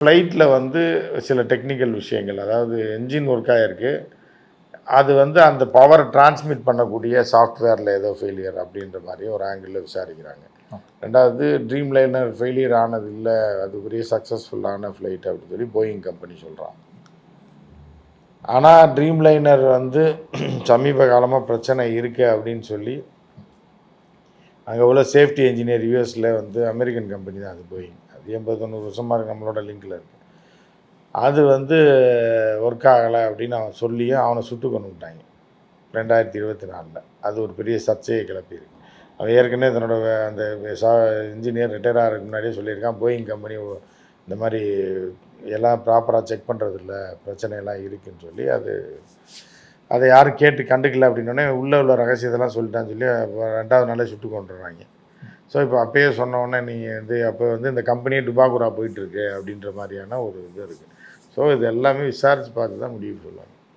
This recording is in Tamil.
ஃப்ளைட்டில் வந்து சில டெக்னிக்கல் விஷயங்கள், அதாவது என்ஜின் ஒர்க் ஆகிருக்கு, அது வந்து அந்த பவரை டிரான்ஸ்மிட் பண்ணக்கூடிய சாஃப்ட்வேரில் ஏதோ ஃபெயிலியர் அப்படின்ற மாதிரி ஒரு ஆங்கிளில் விசாரிக்கிறாங்க. ரெண்டாவது ட்ரீம் லைனர் ஃபெயிலியர் ஆனது இல்லை, அது பெரிய சக்ஸஸ்ஃபுல்லான ஃப்ளைட் அப்படின்னு சொல்லி போயிங் கம்பெனி சொல்கிறான். ஆனால் ட்ரீம் லைனர் வந்து சமீப காலமாக பிரச்சனை இருக்குது அப்படின்னு சொல்லி அங்கே உள்ள சேஃப்டி இன்ஜினியர் யூஎஸில் வந்து அமெரிக்கன் கம்பெனி தான் அது போயிங், அது 80-90 வருஷமாக இருக்குது, நம்மளோட லிங்கில் இருக்குது. அது வந்து ஒர்க் ஆகலை அப்படின்னு அவன் சொல்லியே அவனை சுட்டு கொண்டு விட்டாங்க 2024. அது ஒரு பெரிய சர்ச்சையை கிளப்பியிருக்கு. அவன் ஏற்கனவே தன்னோட அந்த இன்ஜினியர் ரிட்டையர் ஆகிறதுக்கு முன்னாடியே சொல்லியிருக்கான், போயிங் கம்பெனி இந்த மாதிரி எல்லாம் ப்ராப்பராக செக் பண்ணுறதில்ல, பிரச்சனையெல்லாம் இருக்குதுன்னு சொல்லி அதை யாரும் கேட்டு கண்டுக்கல அப்படின்னோடனே உள்ளே உள்ள ரகசியத்தெல்லாம் சொல்லிட்டான்னு சொல்லி 2வது நாளே சுட்டு கொண்டுறாங்க. ஸோ இப்போ அப்பயே சொன்னோடனே நீங்கள் வந்து அப்போ வந்து இந்த கம்பெனியே டுபாகுரா போயிட்டுருக்கு அப்படின்ற மாதிரியான ஒரு இது இருக்குது. ஸோ இது எல்லாமே விசாரித்து பார்த்து தான் முடிவு சொல்லுவாங்க.